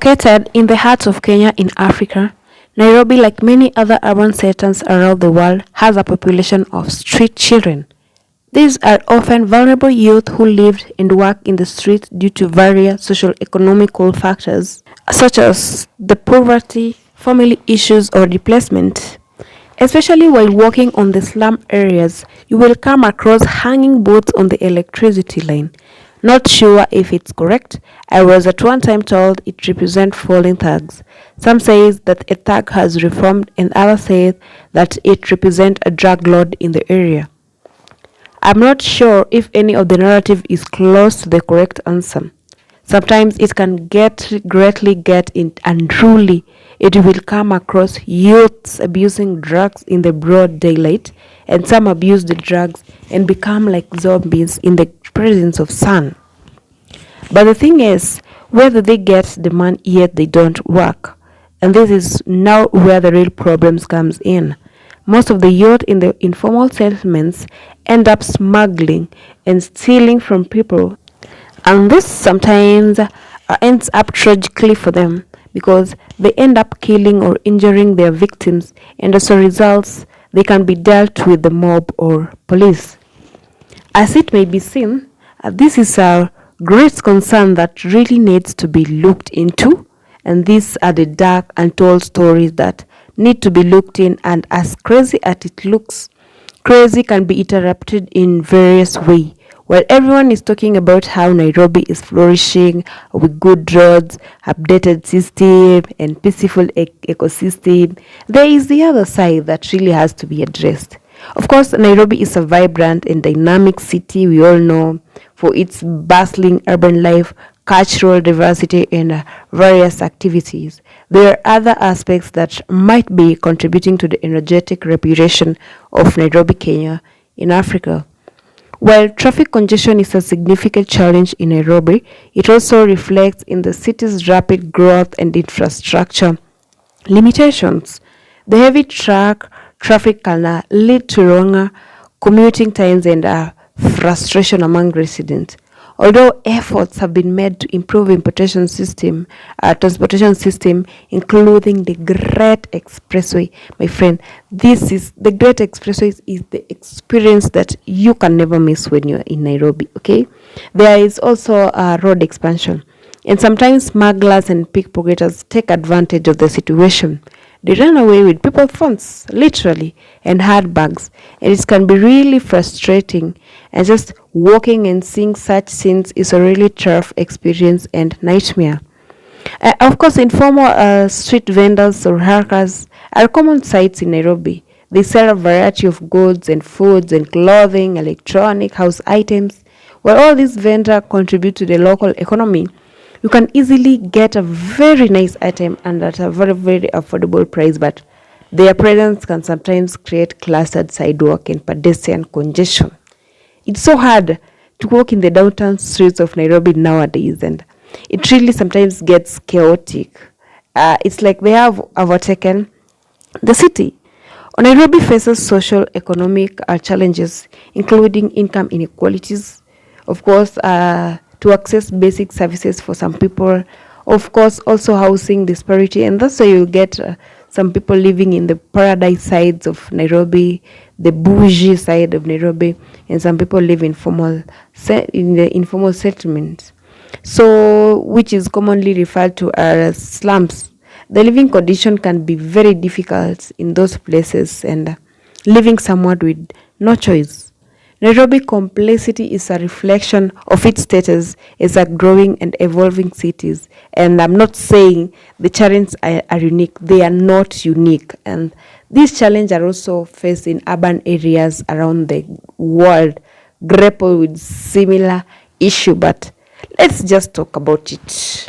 Located in the heart of Kenya in Africa, Nairobi, like many other urban centers around the world, has a population of street children. These are often vulnerable youth who lived and work in the streets due to various socio-economical factors such as the poverty, family issues, or displacement. Especially while walking on the slum areas, you will come across hanging boats on the electricity line. Not sure if it's correct. I was at one time told it represents falling thugs. Some say that a thug has reformed, and others say that it represents a drug lord in the area. I'm not sure if any of the narrative is close to the correct answer. Sometimes it can greatly get unruly. It will come across youths abusing drugs in the broad daylight, and some abuse the drugs and become like zombies in the presence of sun. But the thing is, whether they get the money yet they don't work. And this is now where the real problems comes in. Most of the youth in the informal settlements end up smuggling and stealing from people, and this sometimes ends up tragically for them because they end up killing or injuring their victims, and as a result, they can be dealt with the mob or police. As it may be seen, this is a great concern that really needs to be looked into, and these are the dark untold stories that need to be looked in, and as crazy as it looks, crazy can be interrupted in various ways. While everyone is talking about how Nairobi is flourishing with good roads, updated system, and peaceful ecosystem, there is the other side that really has to be addressed. Of course, Nairobi is a vibrant and dynamic city, we all know, for its bustling urban life, cultural diversity, and various activities. There are other aspects that might be contributing to the energetic reputation of Nairobi, Kenya, in Africa. While traffic congestion is a significant challenge in Nairobi, it also reflects in the city's rapid growth and infrastructure limitations. The heavy traffic can lead to longer commuting times and frustration among residents. Although efforts have been made to improve transportation system, including the Great Expressway, my friend, the Great Expressway is the experience that you can never miss when you're in Nairobi. Okay, there is also a road expansion, and sometimes smugglers and pickpocketers take advantage of the situation. They run away with people's phones, literally, and handbags, and it can be really frustrating. And just walking and seeing such scenes is a really tough experience and nightmare. Of course, informal street vendors or hawkers are common sights in Nairobi. They sell a variety of goods and foods and clothing, electronic, house items. While all these vendors contribute to the local economy, you can easily get a very nice item and at a very, very affordable price, but their presence can sometimes create clustered sidewalk and pedestrian congestion. It's so hard to walk in the downtown streets of Nairobi nowadays, and it really sometimes gets chaotic. It's like they have overtaken the city. Nairobi faces social economic challenges, including income inequalities, of course, to access basic services for some people, of course, also housing disparity, and that's why you get some people living in the paradise sides of Nairobi, the bougie side of Nairobi, and some people live in the informal settlements, so which is commonly referred to as slums. The living condition can be very difficult in those places, and living somewhat with no choice. Nairobi complexity is a reflection of its status as a growing and evolving cities. And I'm not saying the challenges are unique. They are not unique. And these challenges are also faced in urban areas around the world, grapple with similar issue. But let's just talk about it.